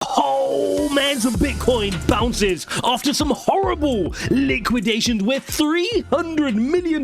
Oh man, some Bitcoin bounces after some horrible liquidations where $300 million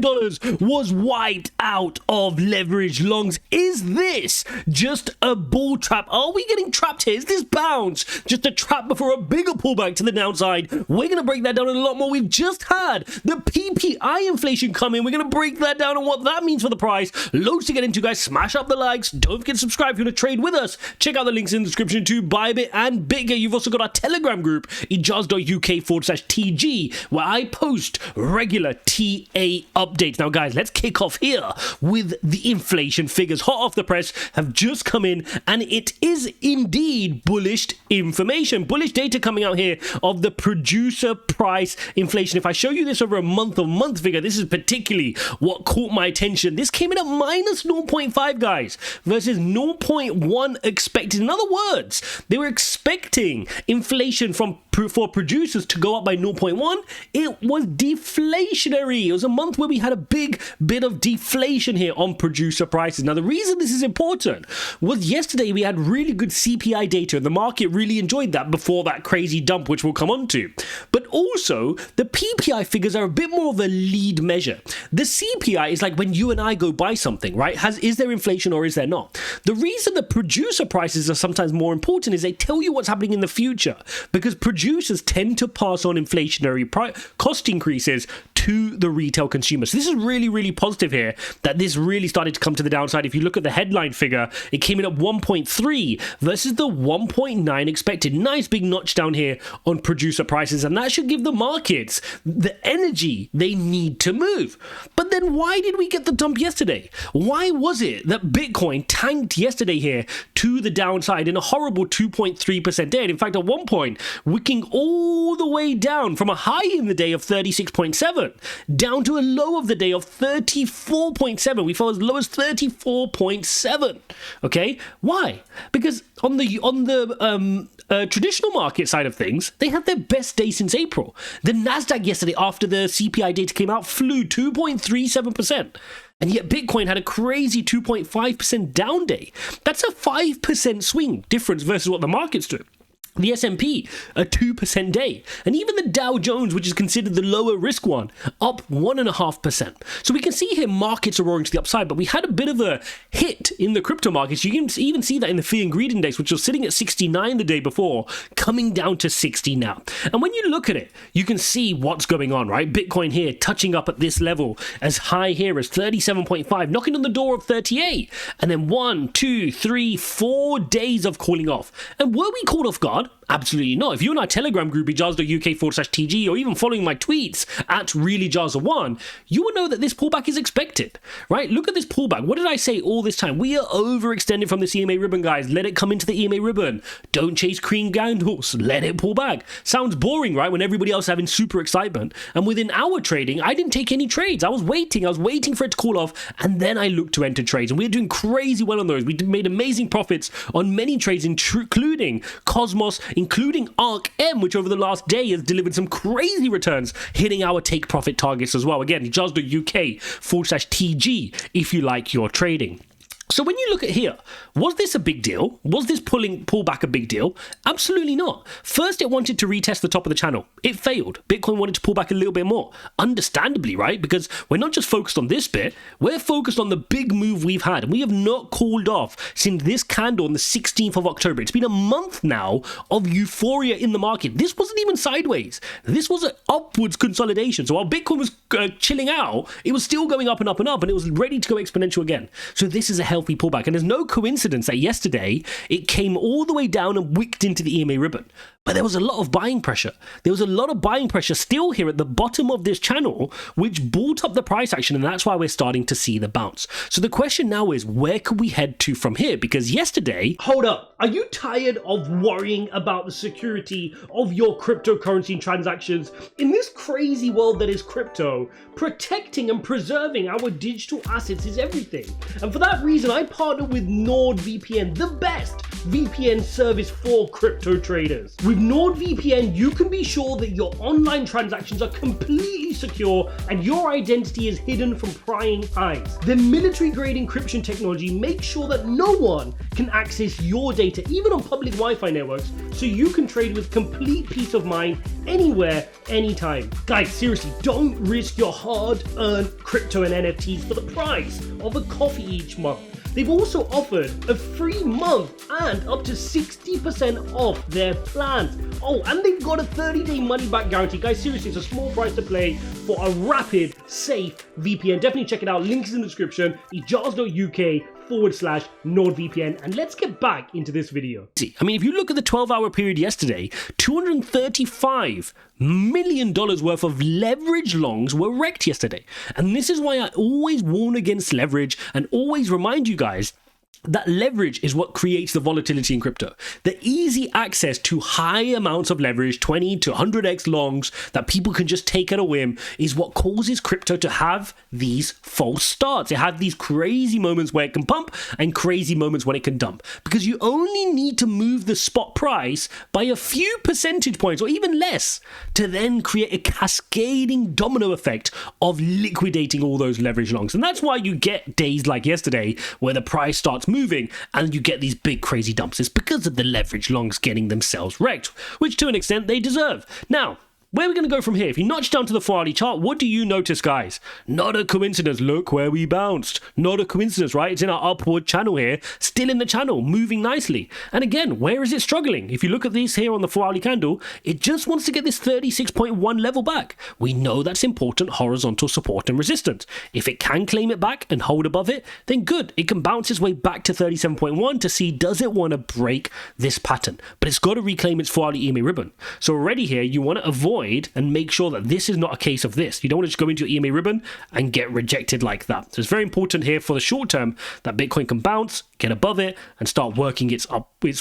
was wiped out of leveraged longs. Is this just a bull trap? Are we getting trapped here? Is this bounce just a trap before a bigger pullback to the downside? We're going to break that down in a lot more. We've just had the PPI inflation come in. We're going to break that down and what that means for the price. Loads to get into, guys. Smash up the likes. Don't forget to subscribe if you want to trade with us. Check out the links in the description to BYBIT and BitGet. You've also got our Telegram group, Ijaz.uk/TG, where I post regular TA updates. Now, guys, let's kick off here with the inflation figures. Hot off the press, have just come in, and it is indeed bullish information. Bullish data coming out here of the producer price inflation. If I show you this over a month-on-month figure, this is particularly what caught my attention. This came in at minus 0.5, guys, versus 0.1 expected. In other words, they were expecting inflation for producers to go up by 0.1. It was deflationary. It was a month where we had a big bit of deflation here on producer prices. Now, the reason this is important was yesterday we had really good CPI data and the market really enjoyed that before that crazy dump, which we'll come on to. But also, the PPI figures are a bit more of a lead measure. The CPI is like when you and I go buy something, right? Is there inflation or is there not? The reason the producer prices are sometimes more important is they tell you what's happening in the future, because producers tend to pass on inflationary cost increases to the retail consumer. So this is really, really positive here that this really started to come to the downside. If you look at the headline figure, it came in at 1.3 versus the 1.9 expected. Nice big notch down here on producer prices, and that should give the markets the energy they need to move. But then why did we get the dump yesterday? Why was it that Bitcoin tanked yesterday here to the downside in a horrible 2.3% day? And in fact, at one point, wicking all the way down from a high in the day of 36.7 down to a low of the day of 34.7. We fell as low as 34.7. Okay, why? Because on the traditional market side of things, they had their best day since April. The Nasdaq yesterday, after the CPI data came out, flew 2.37%. And yet Bitcoin had a crazy 2.5% down day. That's a 5% swing difference versus what the market's doing. The S&P, a 2% day. And even the Dow Jones, which is considered the lower risk one, up 1.5%. So we can see here markets are roaring to the upside, but we had a bit of a hit in the crypto markets. You can even see that in the fear and greed index, which was sitting at 69 the day before, coming down to 60 now. And when you look at it, you can see what's going on, right? Bitcoin here touching up at this level as high here as 37.5, knocking on the door of 38. And then 1, 2, 3, 4 days of cooling off. And were we caught off guard? Absolutely not. If you're in our Telegram group, Ijaz.uk/TG, or even following my tweets at reallyjaza1, you will know that this pullback is expected, right? Look at this pullback. What did I say all this time? We are overextended from this EMA ribbon, guys. Let it come into the EMA ribbon. Don't chase green candles. Let it pull back. Sounds boring, right? When everybody else is having super excitement. And within our trading, I didn't take any trades. I was waiting for it to cool off, and then I looked to enter trades. And we're doing crazy well on those. We made amazing profits on many trades, including Cosmos, including ARC-M, which over the last day has delivered some crazy returns, hitting our take profit targets as well. Again, Ijaz.uk/TG if you like your trading. So when you look at here, was this a big deal? Was this pullback a big deal? Absolutely not. First, it wanted to retest the top of the channel. It failed. Bitcoin wanted to pull back a little bit more. Understandably, right? Because we're not just focused on this bit, we're focused on the big move we've had. And we have not cooled off since this candle on the 16th of October. It's been a month now of euphoria in the market. This wasn't even sideways. This was an upwards consolidation. So while Bitcoin was chilling out, it was still going up and up and up, and it was ready to go exponential again. So this is a healthy pullback, and there's no coincidence that yesterday it came all the way down and wicked into the EMA ribbon. But there was a lot of buying pressure. There was a lot of buying pressure still here at the bottom of this channel, which brought up the price action, and that's why we're starting to see the bounce. So the question now is, where could we head to from here? Because yesterday... Hold up. Are you tired of worrying about the security of your cryptocurrency transactions? In this crazy world that is crypto, protecting and preserving our digital assets is everything. And for that reason, reason I partnered with NordVPN, the best VPN service for crypto traders. With NordVPN, you can be sure that your online transactions are completely secure and your identity is hidden from prying eyes. Their military-grade encryption technology makes sure that no one can access your data, even on public Wi-Fi networks, so you can trade with complete peace of mind anywhere, anytime. Guys, seriously, don't risk your hard-earned crypto and NFTs for the price of a coffee each month. They've also offered a free month and up to 60% off their plans. Oh, and they've got a 30-day money-back guarantee. Guys, seriously, it's a small price to play for a rapid, safe VPN. Definitely check it out. Link is in the description. Ijaz.uk/NordVPN. And let's get back into this video. I mean, if you look at the 12-hour period yesterday, $235 million worth of leverage longs were wrecked yesterday. And this is why I always warn against leverage and always remind you guys that leverage is what creates the volatility in crypto. The easy access to high amounts of leverage, 20 to 100x longs that people can just take at a whim, is what causes crypto to have these false starts. It has these crazy moments where it can pump and crazy moments when it can dump. Because you only need to move the spot price by a few percentage points or even less to then create a cascading domino effect of liquidating all those leverage longs. And that's why you get days like yesterday where the price starts moving and you get these big crazy dumps. It's because of the leverage longs getting themselves wrecked, which to an extent they deserve. Now, where are we going to go from here? If you notch down to the 4-hourly chart, what do you notice, guys? Not a coincidence. Look where we bounced. Not a coincidence, right? It's in our upward channel here, still in the channel, moving nicely. And again, where is it struggling? If you look at this here on the 4-hourly candle, it just wants to get this 36.1 level back. We know that's important horizontal support and resistance. If it can claim it back and hold above it, then good. It can bounce its way back to 37.1 to see, does it want to break this pattern? But it's got to reclaim its 4-hourly EMA ribbon. So already here, you want to avoid and make sure that this is not a case of this. You don't want to just go into your EMA ribbon and get rejected like that. So it's very important here for the short term that Bitcoin can bounce, get above it, and start working its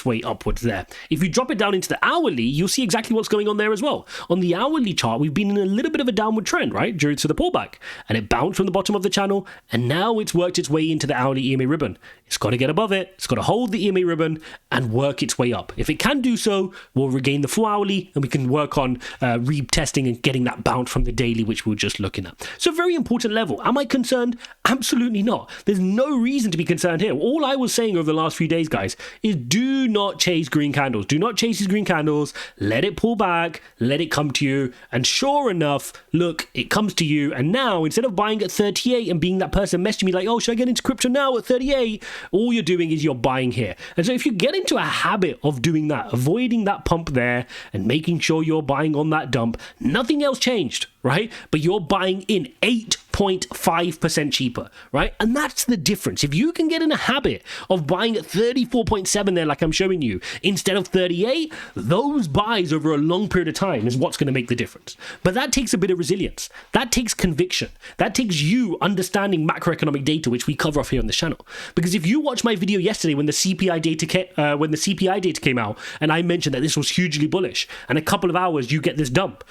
way upwards there. If you drop it down into the hourly, you'll see exactly what's going on there as well. On the hourly chart, we've been in a little bit of a downward trend, right, due to the pullback. And it bounced from the bottom of the channel, and now it's worked its way into the hourly EMA ribbon. It's got to get above it, it's got to hold the EMA ribbon and work its way up. If it can do so, we'll regain the 4-hourly and we can work on retesting and getting that bounce from the daily, which we were just looking at. So very important level. Am I concerned? Absolutely not. There's no reason to be concerned here. All I was saying over the last few days, guys, is do not chase green candles. Do not chase these green candles. Let it pull back. Let it come to you. And sure enough, look, it comes to you. And now, instead of buying at 38 and being that person messaging me like, oh, should I get into crypto now at 38? All you're doing is you're buying here. And so if you get into a habit of doing that, avoiding that pump there and making sure you're buying on that dump, nothing else changed, right? But you're buying in 8.5% cheaper, right? And that's the difference. If you can get in a habit of buying at 34.7 there, like I'm showing you, instead of 38, those buys over a long period of time is what's going to make the difference. But that takes a bit of resilience. That takes conviction. That takes you understanding macroeconomic data, which we cover off here on this channel. Because if you watch my video yesterday when the CPI data came out, and I mentioned that this was hugely bullish, and a couple of hours you get this dump,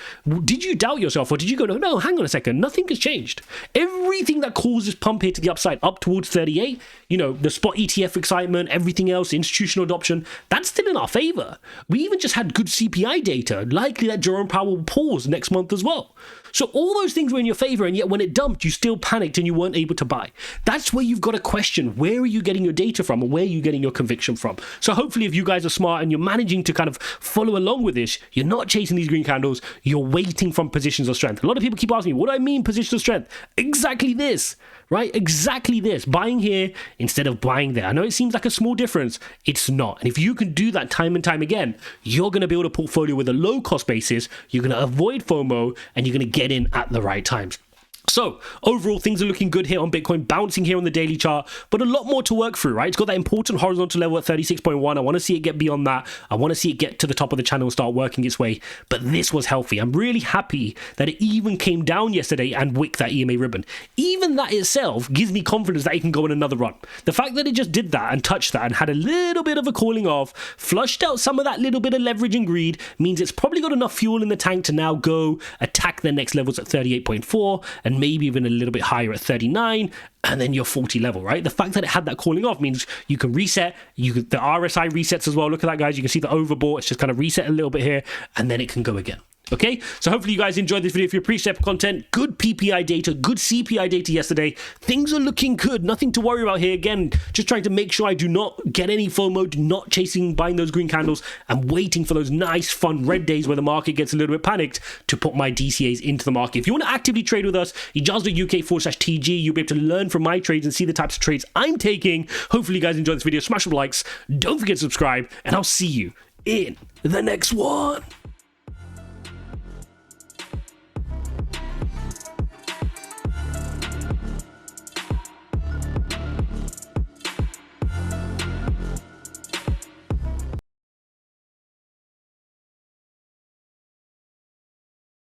did you doubt yourself, or did you go, no, hang on a second, nothing has changed? Everything that causes pump here to the upside up towards 38, you know, the spot ETF excitement, everything else, institutional adoption, that's still in our favor. We even just had good CPI data, likely that Jerome Powell will pause next month as well. So all those things were in your favor, and yet when it dumped, you still panicked and you weren't able to buy. That's where you've got to question, where are you getting your data from, and where are you getting your conviction from? So hopefully if you guys are smart and you're managing to kind of follow along with this, you're not chasing these green candles, you're waiting from positions of strength. A lot of people keep asking me, what do I mean positions of strength? Exactly this, right? Exactly this. Buying here instead of buying there. I know it seems like a small difference. It's not. And if you can do that time and time again, you're going to build a portfolio with a low cost basis. You're going to avoid FOMO and you're going to get in at the right times. So overall, things are looking good here on Bitcoin, bouncing here on the daily chart, but a lot more to work through, right? It's got that important horizontal level at 36.1. I want to see it get beyond that. I want to see it get to the top of the channel and start working its way. But this was healthy. I'm really happy that it even came down yesterday and wicked that EMA ribbon. Even that itself gives me confidence that it can go on another run. The fact that it just did that and touched that and had a little bit of a cooling off, flushed out some of that little bit of leverage and greed, means it's probably got enough fuel in the tank to now go attack the next levels at 38.4 and and maybe even a little bit higher at 39, and then your 40 level, right? The fact that it had that calling off means you can reset. The RSI resets as well. Look at that, guys. You can see the overbought. It's just kind of reset a little bit here, and then it can go again. Okay, so hopefully you guys enjoyed this video. If you appreciate content, good PPI data, good CPI data yesterday. Things are looking good. Nothing to worry about here. Again, just trying to make sure I do not get any FOMO, not buying those green candles, and waiting for those nice, fun red days where the market gets a little bit panicked to put my DCAs into the market. If you want to actively trade with us, Ijaz.UK/TG, you'll be able to learn from my trades and see the types of trades I'm taking. Hopefully you guys enjoyed this video. Smash some likes. Don't forget to subscribe, and I'll see you in the next one.